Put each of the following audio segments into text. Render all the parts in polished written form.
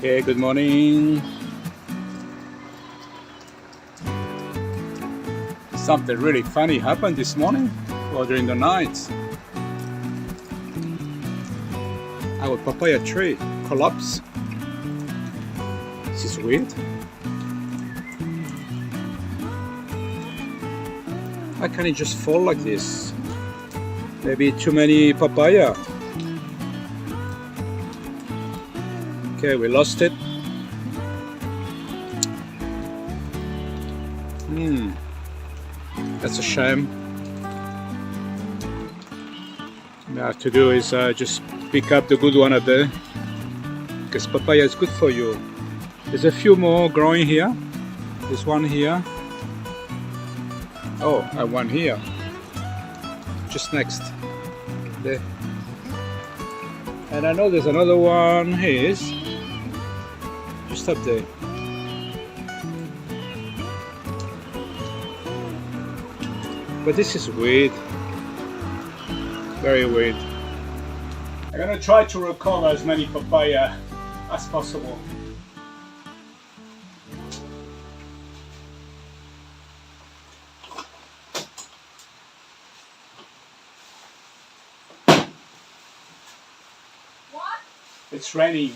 Okay, good morning. Something really funny happened this morning or during the night. Our papaya tree collapsed. This is weird. Why can't it just fall like this? Maybe too many papaya. Okay, we lost it. That's a shame. What I have to do is just pick up the good one up there, because papaya is good for you. There's a few more growing here. There's one here. Oh, and one here. Just next. There. And I know there's another one here. Just up there. But this is weird. Very weird. I'm gonna try to recover as many papaya as possible. What? It's raining.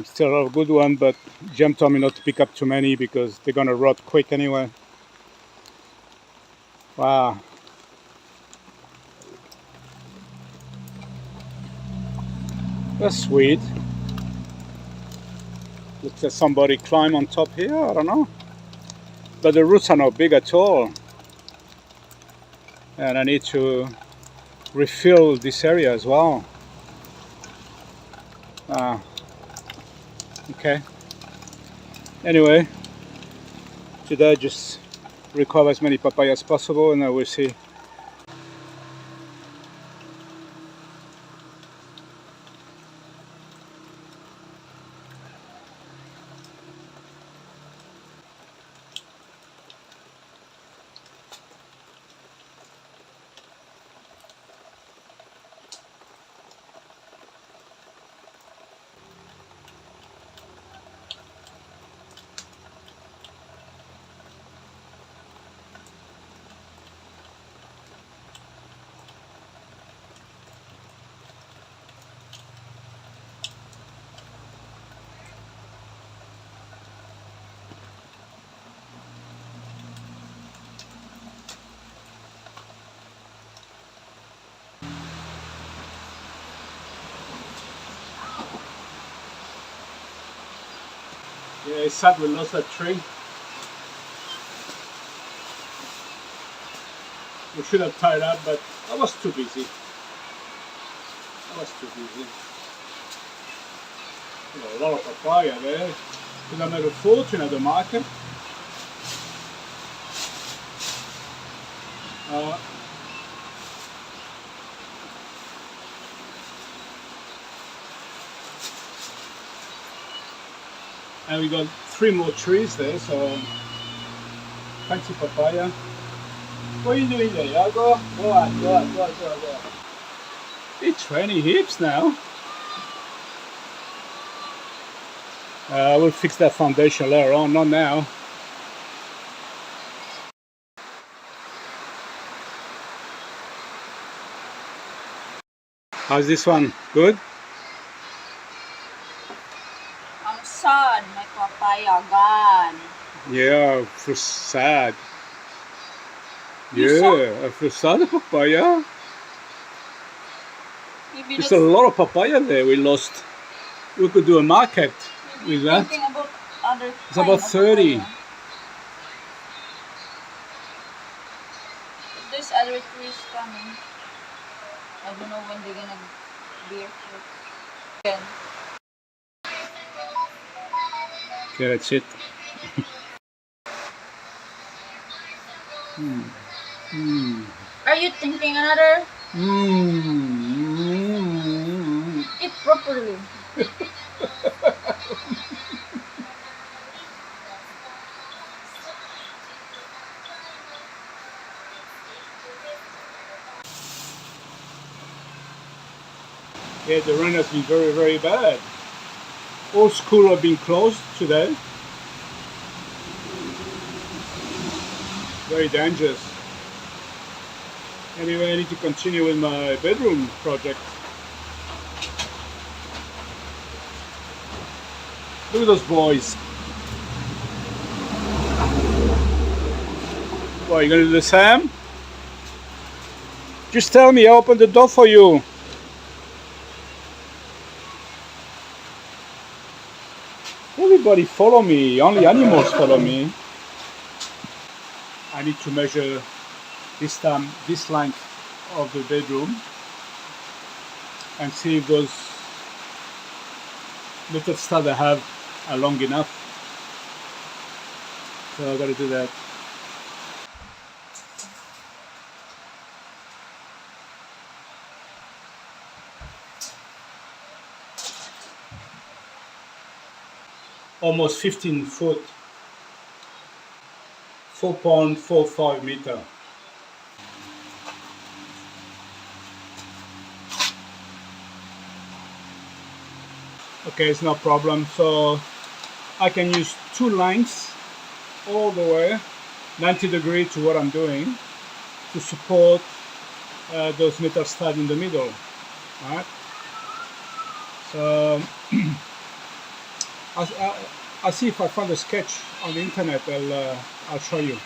Still a good one, but Jim told me not to pick up too many because they're gonna rot quick anyway. Wow. That's sweet. Looks like somebody climb on top here, I don't know. But the roots are not big at all. And I need to refill this area as well. Okay. Anyway, today just recover as many papaya as possible, and then we'll see. Yeah, it's sad we lost that tree. We should have tied up, but I was too busy. A lot of papaya there. Could have made a fortune at the market. And we got 3 more trees there, so plenty of papaya. What are you doing there? Yeah, go on. It's raining heaps now. I will fix that foundation later on, not now. How's this one? Good? Ang sad, may papaya gone. Yeah, I feel sad. You Yeah, I feel sad of papaya. Maybe There's a lot of papaya there we lost. We could do a market with that. thinking about other It's about 30. papaya. There's other trees coming. I don't know when they're gonna bear fruit. Again. Okay, that's it. Are you thinking another? Mm. Eat properly. Yeah, the rain has been very, very bad. All schools have been closed today. Very dangerous. Anyway, I need to continue with my bedroom project. Look at those boys. What, you gonna do the same? Just tell me, I'll open the door for you. Everybody follow me, only animals follow me. I need to measure this time, this length of the bedroom and see if those little studs I have are long enough. So I gotta do that. Almost 15 foot, 4.45 meter. Okay, it's no problem. So I can use two lengths all the way 90 degrees to what I'm doing to support those metal studs in the middle. All right. So I'll see if I find a sketch on the internet. I'll show you.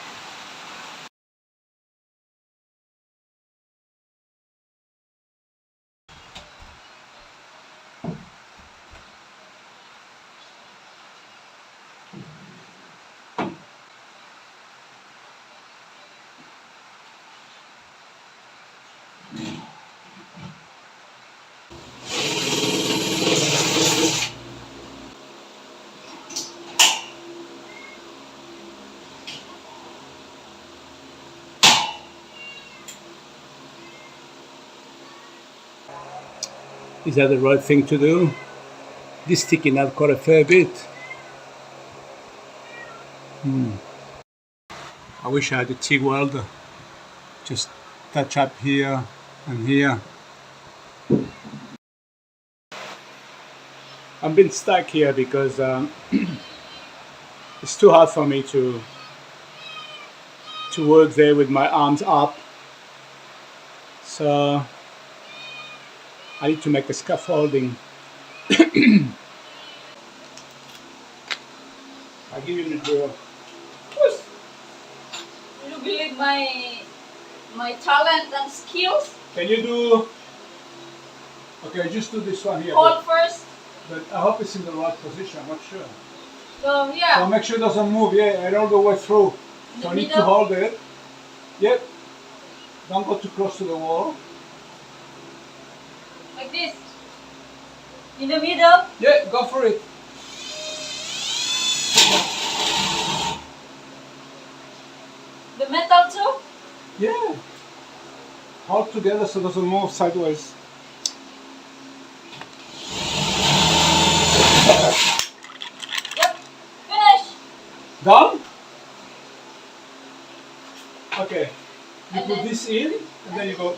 Is that the right thing to do? This sticking out quite a fair bit. I wish I had a TIG welder. Just touch up here and here. I'm been stuck here because it's too hard for me to work there with my arms up. So I need to make a scaffolding. I'll give you the drill. Do you believe my talent and skills? Can you do? Okay, just do this one here. Hold first. But I hope it's in the right position. I'm not sure. So yeah. So make sure it doesn't move. Yeah, and all the way through. So I need to hold it. Yep. Don't go too close to the wall. Like this. In the middle. Yeah, go for it. The metal too. Yeah. Hold together so it doesn't move sideways. Yep. Finish. Done? Okay. You And put then- this in and then you go.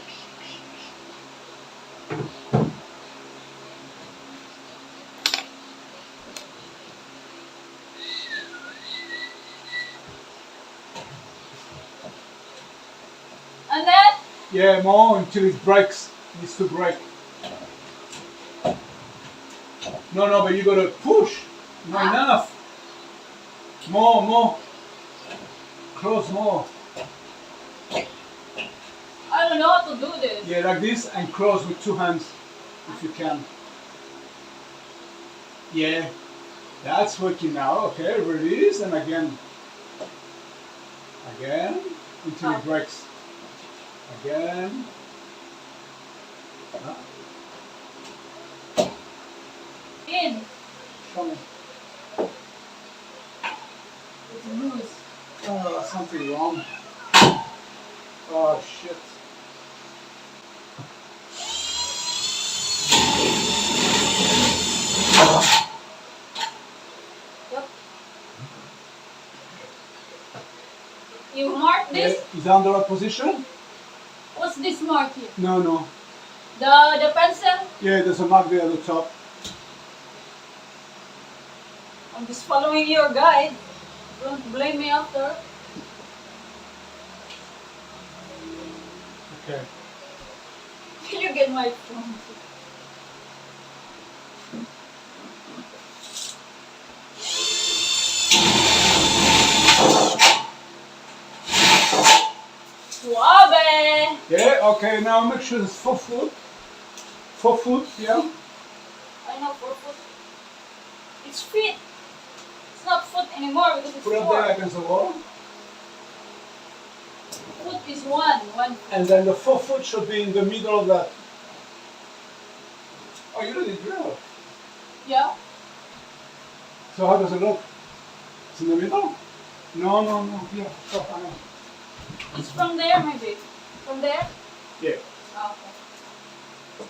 And then. Yeah, more until it breaks. It needs to break. No, but you gotta push. Not enough. More. Close more. I don't know how to do this. Yeah, like this and close with two hands if you can. Yeah, that's working now. Okay, release and again. Again until it breaks. Again. In. Show me. loose. Oh, something wrong. Oh, shit. Yep. You mark this? Is it under a position? What's this mark here? No, no. The pencil? Yeah, there's a mark there at the top. I'm just following your guide. Don't blame me after. Okay. Can you get my phone? Suave! Yeah, okay, now make sure it's 4 foot. 4 foot, yeah. I know 4 foot. It's feet. It's not foot anymore because it's Put it 4. there against the wall. Foot is 1. 1. And then the 4 foot should be in the middle of that. Oh, you already drilled. Yeah. So how does it look? It's in the middle? No, no, no. Here, stop. I know. It's from there maybe. From there? Yeah. Oh, okay.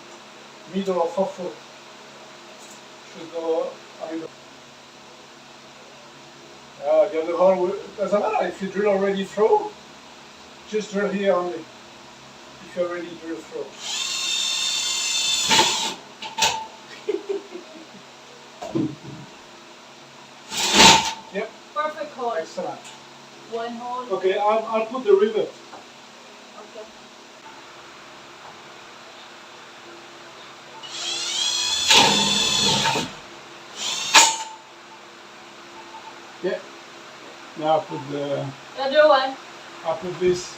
Middle of 4 foot. Should go. I mean, the other hole doesn't matter if you drill already through. Just drill here only. If you already drill through. Yep. Perfect hole. Excellent. 1 hole. Okay, I'll put the rivet. Okay. Yeah. Now I'll put the. The other one. I'll put this.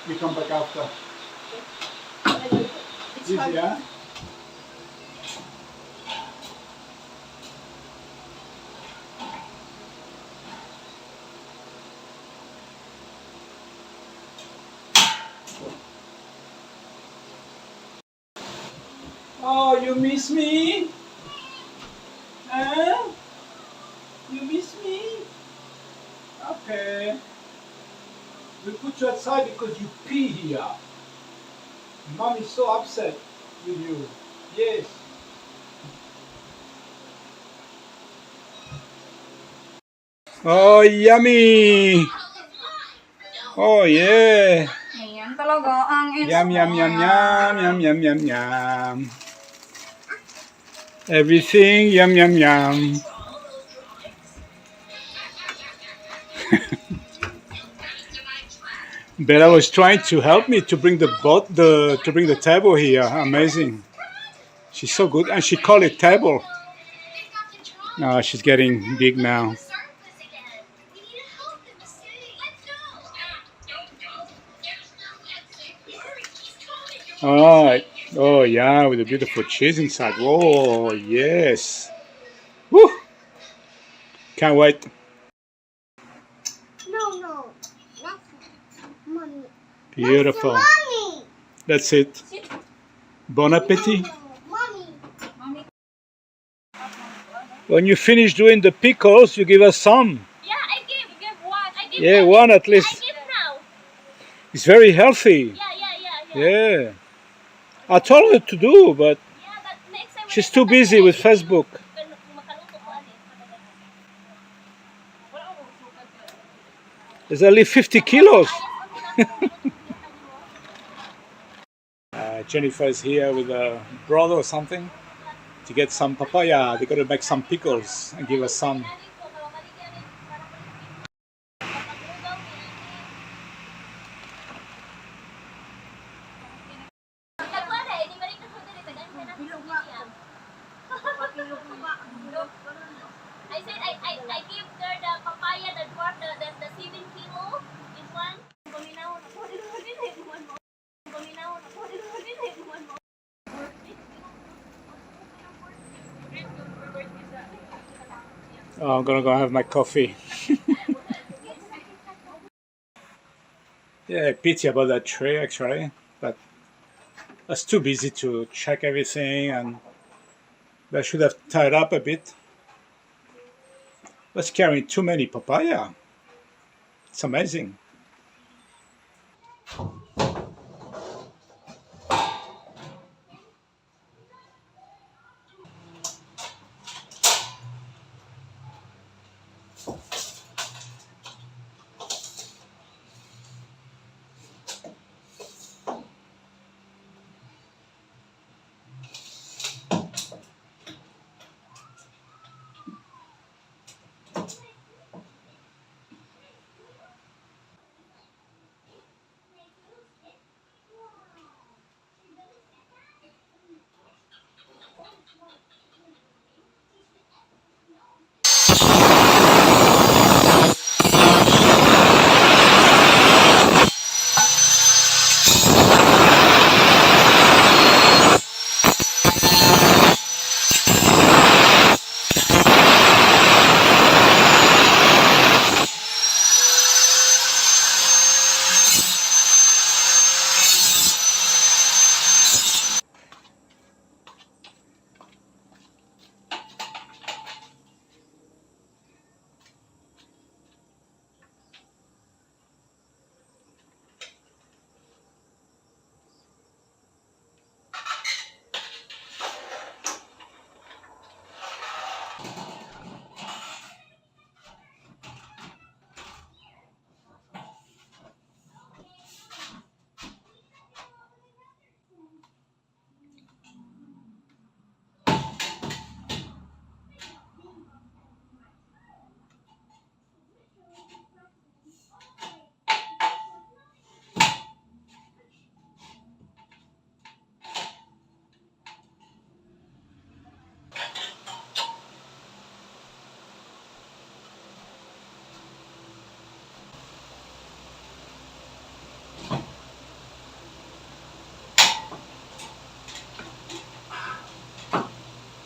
We come back after. It's This, hard. yeah. Oh, you miss me? Huh? You miss me? Okay. We put you outside because you pee here. Mom is so upset with you. Yes. Oh, yummy! Oh, yeah. Ayan talaga ang Yum, yum, yum, yum, yum, yum, yum, yum. Everything, yum, yum, yum. Bella was trying to help me to bring to bring the table here. Amazing. She's so good, and she called it table. Oh, she's getting big now. All right. Oh yeah, with a beautiful cheese inside. Oh yes. Woo! Can't wait. No, that's mommy. Beautiful. Mommy. That's it. Bon appetit. Mommy. Mommy. When you finish doing the pickles, you give us some. Yeah, I give one. I give Yeah, one. one at I least. give now. It's very healthy. Yeah. I told her to do, but Yeah, but next time she's too busy with Facebook. There's only 50 kilos. Jennifer is here with a brother or something to get some papaya. They got to make some pickles and give us some. I said I give her the papaya that brought the 7 kilo. This one. Oh, I'm gonna go have my coffee. Yeah, pity about that tray actually, but I was too busy to check everything, and I should have tied up a bit. Was carrying too many papaya. It's amazing.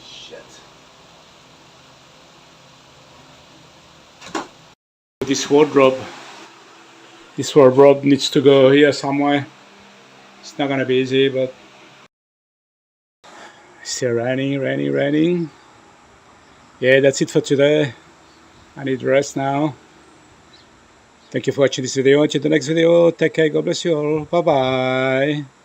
Shit. This wardrobe needs to go here somewhere. It's not gonna be easy, but still raining. Yeah, that's it for today. I need rest now. Thank you for watching this video. Until the next video, take care. God bless you all. Bye bye.